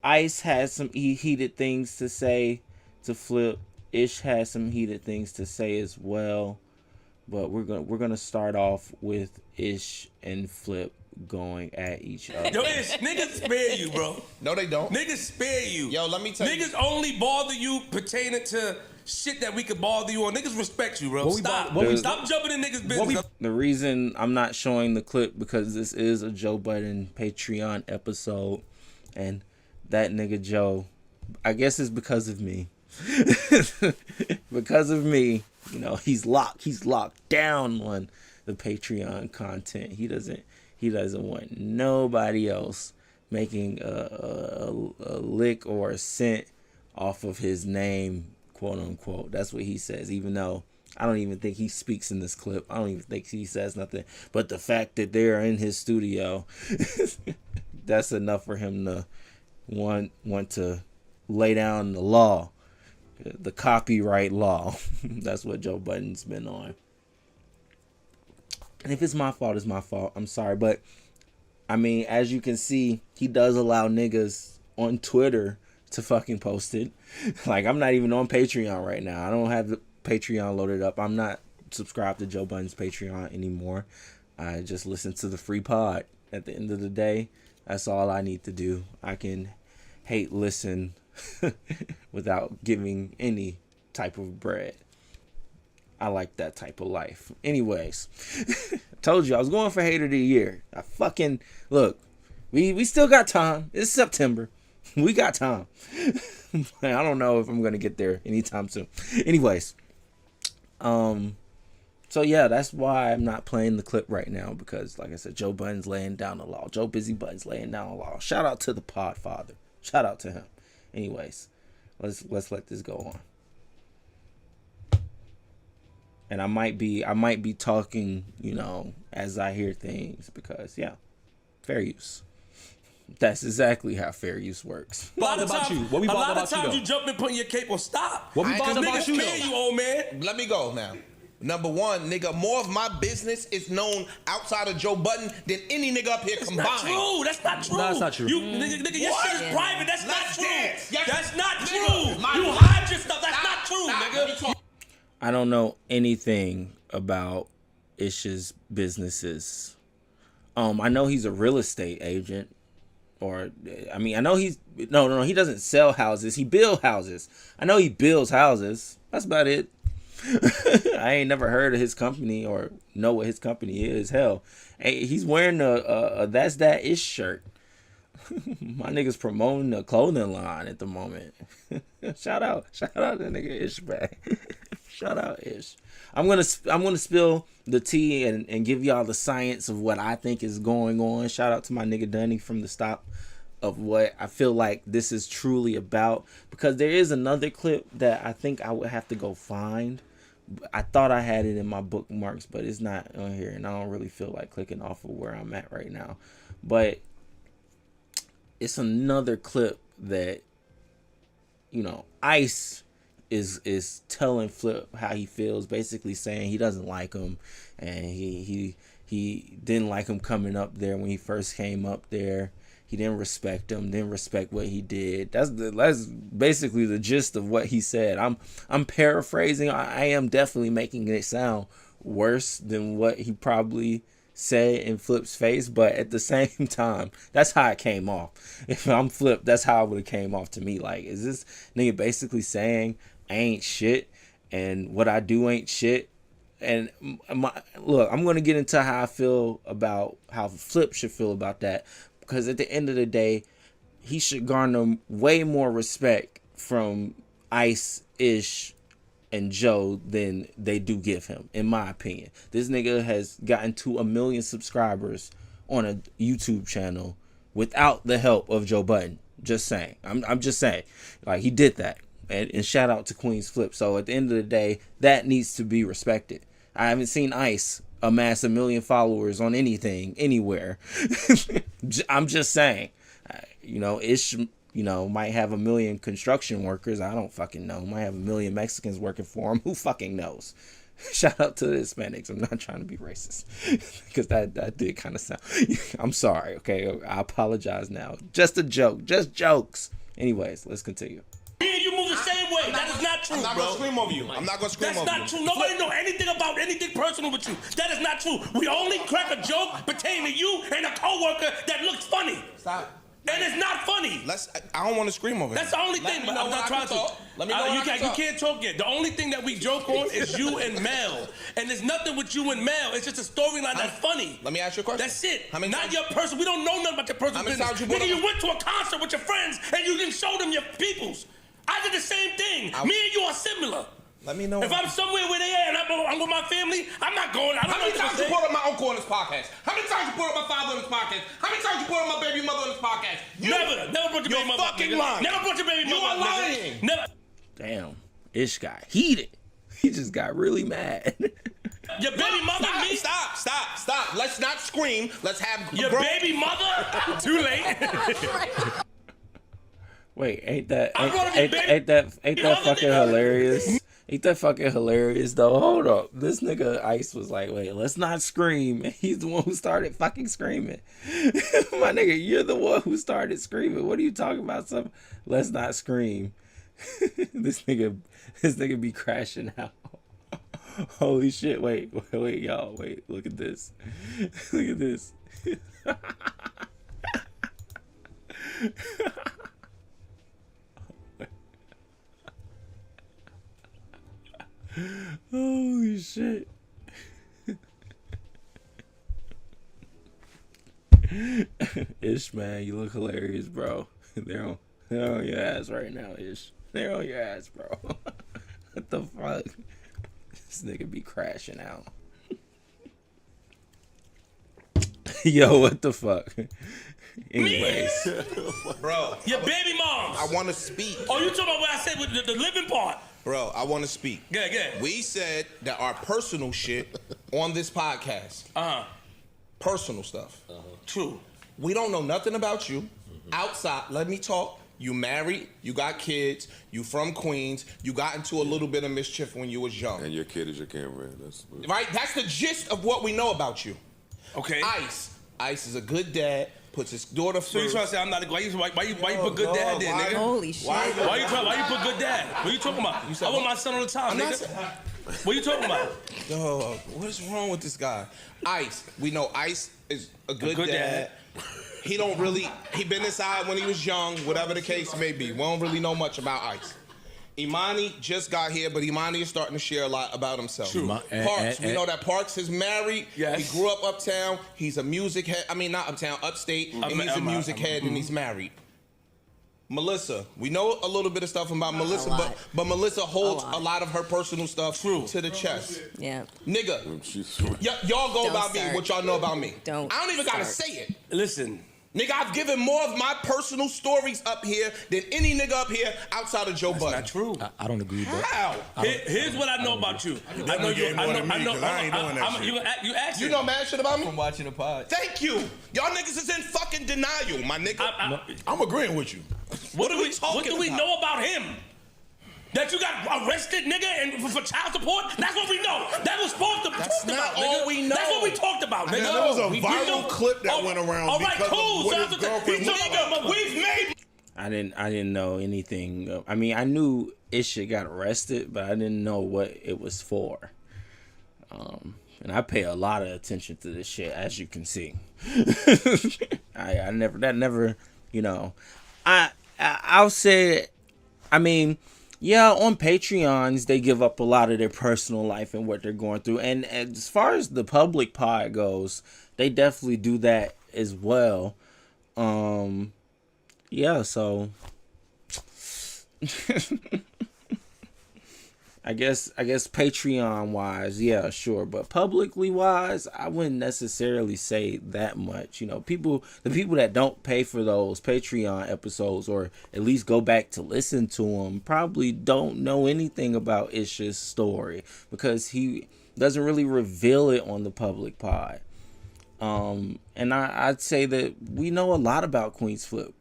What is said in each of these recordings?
Ice has some heated things to say to Flip. Ish has some heated things to say as well. But we're gonna start off with Ish and Flip going at each other. Yo, Ish, niggas spare you, bro. No, they don't. Niggas spare you. Yo, let me tell you. Niggas only bother you pertaining to shit that we could bother you on. Niggas respect you, bro. Stop jumping in niggas' business. The reason I'm not showing the clip because this is a Joe Budden Patreon episode, and that nigga Joe, I guess it's because of me. Because of me, you know, he's locked down on the Patreon content. He doesn't want nobody else making a lick or a cent off of his name, quote unquote. That's what he says, even though I don't even think he speaks in this clip. I don't even think he says nothing. But the fact that they're in his studio, that's enough for him to want to lay down the law. The copyright law. That's what Joe Budden's been on. And if it's my fault, it's my fault. I'm sorry. But, I mean, as you can see, he does allow niggas on Twitter to fucking post it. Like, I'm not even on Patreon right now. I don't have the Patreon loaded up. I'm not subscribed to Joe Budden's Patreon anymore. I just listen to the free pod. At the end of the day, that's all I need to do. I can hate listen without giving any type of bread. I like that type of life. Anyways, told you I was going for Hater of the Year. I fucking look. We still got time. It's September. We got time. I don't know if I'm gonna get there anytime soon. Anyways, so yeah, that's why I'm not playing the clip right now because, like I said, Joe Budden's laying down the law. Joe Busy Budden's laying down the law. Shout out to the Podfather. Shout out to him. Anyways, let's let this go on. And I might be talking, you know, as I hear things because yeah, fair use. That's exactly how fair use works. A lot of about you? What we bother about you, times though? you jump and putting your cape on stop. What we bother about niggas you, spare though? you, old man. Let me go now. Number one, nigga, more of my business is known outside of Joe Budden than any nigga up here combined. That's not true. No, that's not true. You, nigga, your shit is private. That's not true. Yes. That's not Nigga, true. my- You hide your stuff. That's not true, nigga. I don't know anything about Ish's businesses. I know he's a real estate agent. Or, I mean, I know he doesn't sell houses. He builds houses. I know he builds houses. That's about it. I ain't never heard of his company or know what his company is. Hell, hey, he's wearing a That's That Ish shirt. My nigga's promoting a clothing line at the moment. Shout out that nigga Ish back. Shout out Ish. I'm gonna spill the tea and give y'all the science of what I think is going on. Shout out to my nigga Dunny from the stop of what I feel like this is truly about, because there is another clip that I think I would have to go find. I thought I had it in my bookmarks, but it's not on here, and I don't really feel like clicking off of where I'm at right now. But it's another clip that, you know, Ice is telling Flip how he feels, basically saying he doesn't like him, and he didn't like him coming up there when he first came up there. He didn't respect him, didn't respect what he did. That's basically the gist of what he said. I'm paraphrasing. I am definitely making it sound worse than what he probably said in Flip's face, but at the same time, that's how it came off. If I'm Flip, that's how it would have came off to me. Like, is this nigga basically saying I ain't shit and what I do ain't shit? And look, I'm gonna get into how I feel about how Flip should feel about that. Because at the end of the day, he should garner way more respect from Ice, Ish, and Joe than they do give him, in my opinion. This nigga has gotten to 1 million subscribers on a YouTube channel without the help of Joe Budden. Just saying. I'm just saying. Like, he did that. And shout out to Queenzflip. So at the end of the day, that needs to be respected. I haven't seen Ice amass 1 million followers on anything, anywhere. I'm just saying, you know, Ish, you know, might have 1 million construction workers. I don't fucking know. Might have 1 million Mexicans working for him. Who fucking knows? Shout out to the Hispanics. I'm not trying to be racist because that did kind of sound. I'm sorry. Okay, I apologize now. Just a joke. Just jokes. Anyways, let's continue. Me and you move the same way. That is not true, I'm not bro. gonna scream over you. I'm not gonna scream over you. That's not true. Nobody know anything about anything personal with you. That is not true. We only crack a joke pertaining to you and a coworker that looks funny. Stop. And it's not funny. I don't want to scream over you. That's the only thing. But I'm not trying to. Let me know. You can't talk yet. The only thing that we joke on is you and Mel. And there's nothing with you and Mel. It's just a storyline that's funny. Let me ask you a question. That's it. How many not times? your person. We don't know nothing about your personal How many business. times you Nigga, you went to a concert with your friends and you didn't show them your peoples. I did the same thing. Me and you are similar. Let me know. If I'm somewhere where they at and I'm with my family, I'm not going. I don't How know many what to times you say. brought up my uncle on this podcast? How many times you brought up my father on this podcast? How many times you brought up my baby mother on this podcast? Never brought your baby mother. Fucking nigga. lying. Never brought your baby mother. You are nigga. lying. Never. Damn, Ish got heated. He just got really mad. Your baby mother, me? Stop. Let's not scream. Let's have Your baby mother? Too late. Wait, ain't that mother, fucking hilarious? Ain't that fucking hilarious though? Hold up. This nigga Ice was like, wait, let's not scream. And he's the one who started fucking screaming. My nigga, you're the one who started screaming. What are you talking about? Let's not scream. This nigga be crashing out. Holy shit. Wait, y'all. Wait, look at this. Look at this. Holy shit. Ish, man, you look hilarious, bro. They're on your ass right now, Ish. They're on your ass, bro. What the fuck? This nigga be crashing out. Yo, what the fuck? Anyways. Bro. Your baby mom. I want to speak. Oh, you talking about what I said with the living part? Bro, I want to speak. Good. We said that our personal shit on this podcast. Personal stuff. True. We don't know nothing about you. Outside, let me talk. You married, you got kids, you from Queens, you got into a little bit of mischief when you was young. And your kid is your camera. Right? That's the gist of what we know about you. Okay. Ice is a good dad, puts his daughter first. So you trying to say I'm not a good? Why you put good dad there, nigga? Holy shit. Why you put good dad? What you talking about? I want my son all the time, nigga. What you talking about? Yo, what is wrong with this guy? Ice. We know Ice is a good dad. He been inside when he was young, whatever the case may be. We don't really know much about Ice. Imani just got here, but Imani is starting to share a lot about himself. True. Parks, we know that Parks is married. Yes. He grew up uptown. He's a music head. I mean, not uptown, upstate. And he's a music head and he's married. Melissa, we know a little bit of stuff about Melissa, but Melissa holds a lot of her personal stuff to the chest. Yeah. Nigga, y'all go Don't about me start. what y'all know about me. I don't even gotta start. say it. Listen. Nigga, I've given more of my personal stories up here than any nigga up here outside of Joe Budden. Not true. I don't agree, bro. How? Here's what I know about you. I know you. You asked. You know mad shit about me? From watching the pod. Thank you. Y'all niggas is in fucking denial, my nigga. I'm agreeing with you. What do we know about him? That you got arrested, nigga, and for child support? That's what we know. That was supposed to That's talked not about, all nigga. we know. That's what we talked about, nigga. There was a We viral know- clip that went around all right, because cool. of what So his girlfriend was nigga, we've made. I didn't know anything. I mean, I knew Isha got arrested, but I didn't know what it was for. And I pay a lot of attention to this shit, as you can see. I'll say, I mean, yeah, on Patreons, they give up a lot of their personal life and what they're going through. And as far as the public pod goes, they definitely do that as well. Yeah, so I guess Patreon wise, yeah, sure, but publicly wise, I wouldn't necessarily say that much. You know, the people that don't pay for those Patreon episodes, or at least go back to listen to them, probably don't know anything about Isha's story because he doesn't really reveal it on the public pod. And I'd say that we know a lot about Queenzflip.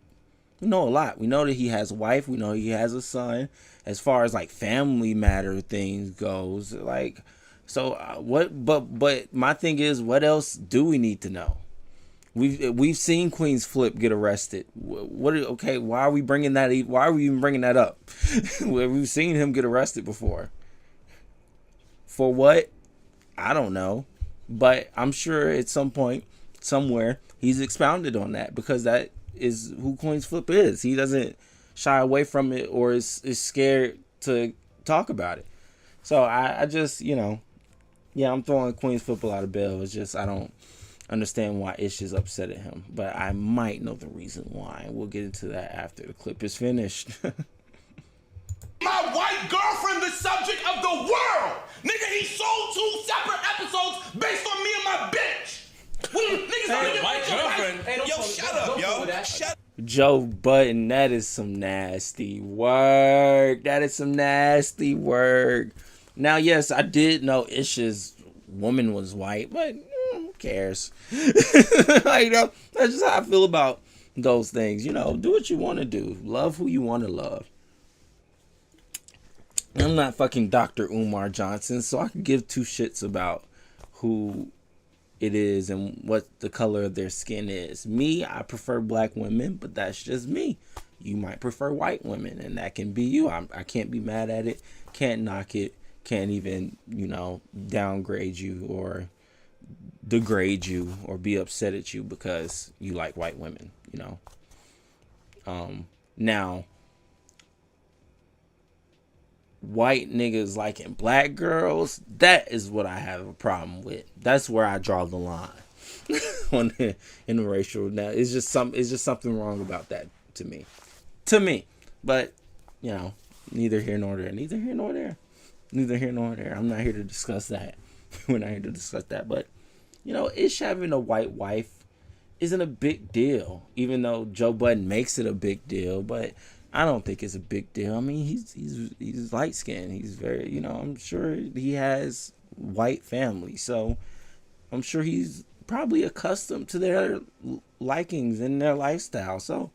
We know a lot. We know that he has a wife. We know he has a son. As far as like family matter things goes, like, so what? But my thing is, what else do we need to know? We've seen Queenzflip get arrested. Okay, why are we bringing that? Why are we even bringing that up? We've seen him get arrested before. For what? I don't know, but I'm sure at some point, somewhere, he's expounded on that because that is who Queenzflip is. He doesn't shy away from it or is scared to talk about it. So I just, I'm throwing Queenzflip a lot of bail. It's just I don't understand why Ish is upset at him, but I might know the reason why. We'll get into that after the clip is finished. My white girlfriend the subject of the world. Nigga, he sold 2 separate episodes based on me and my bitch. Niggas white girlfriend. Yo, shut up, yo. Shut up. Joe Budden, that is some nasty work. That is some nasty work. Now, yes, I did know Ish's woman was white, but who cares? That's just how I feel about those things. Do what you want to do. Love who you want to love. I'm not fucking Dr. Umar Johnson, so I can give 2 shits about who it is and what the color of their skin is. Me, I prefer black women, but that's just me. You might prefer white women, and that can be you. I can't be mad at it, can't knock it, can't even, downgrade you or degrade you or be upset at you because you like white women, Now, white niggas liking black girls, that is what I have a problem with. That's where I draw the line on the interracial. Now it's just something wrong about that to me. But neither here nor there. I'm not here to discuss that. We're not here to discuss that. But Ish having a white wife isn't a big deal, even though Joe Budden makes it a big deal. But I don't think it's a big deal. I mean, he's light skinned. He's very, I'm sure he has white family, so I'm sure he's probably accustomed to their likings and their lifestyle. So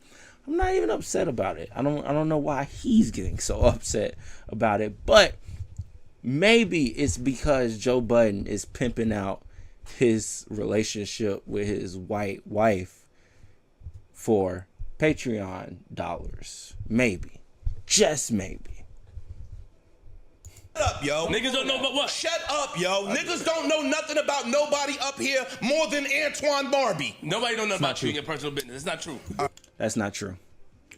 I'm not even upset about it. I don't know why he's getting so upset about it, but maybe it's because Joe Budden is pimping out his relationship with his white wife for Patreon dollars. Maybe. Just maybe. Shut up, yo. Niggas don't know about what? Shut up, yo. Niggas don't know nothing about nobody up here more than Antoine Barbie. Nobody don't know about you and your personal business. It's not true. That's not true.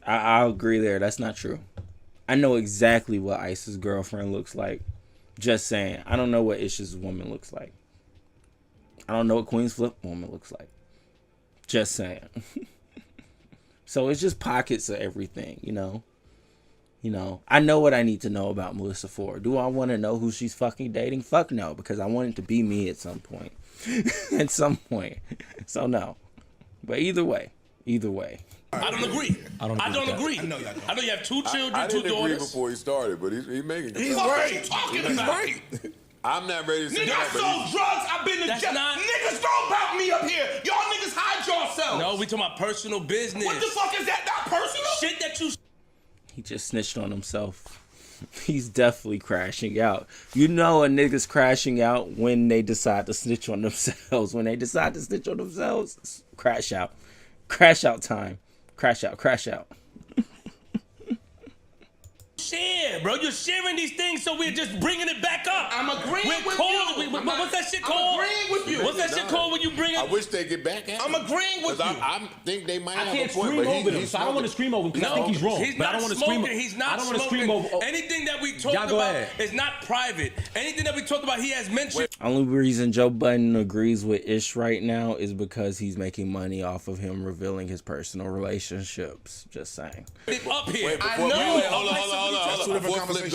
I'll agree there. That's not true. I know exactly what Ice's girlfriend looks like. Just saying. I don't know what Ish's woman looks like. I don't know what Queenzflip woman looks like. Just saying. So it's just pockets of everything, I know what I need to know about Melissa Ford. Do I want to know who she's fucking dating? Fuck no, because I want it to be me at some point. So no. But either way. I don't agree. I don't agree. I know you have 2 children, I 2 didn't daughters. agree before he started, but he's making. He's right. He's right. I'm not ready to say Nigga, I that, but sold drugs. I've been to That's jail. not- Niggas know about me up here. Y'all niggas hide yourselves. No, we talking about personal business. What the fuck is that? Not personal? Shit that you... He just snitched on himself. He's definitely crashing out. A nigga's crashing out when they decide to snitch on themselves. When they decide to snitch on themselves, crash out. Crash out time. Crash out. Share, bro. You're sharing these things, so we're just bringing it back up. I'm agreeing with you. What's that shit called? I'm agreeing with you. What's that shit called when you bring it? I wish they get back at I'm him. agreeing with 'Cause you. I think they might I have can't a point, scream but over him, so I don't want to scream over him because I think he's wrong. He's but I not don't want to smoking. scream. He's not I don't want to smoking. scream over. Anything that we talked Y'all go about ahead. is not private. Anything that we talked about, he has mentioned. Only reason Joe Budden agrees with Ish right now is because he's making money off of him revealing his personal relationships. Just saying. Up here. Wait, I before, know. wait, hold on. That's two different Before Flip conversations.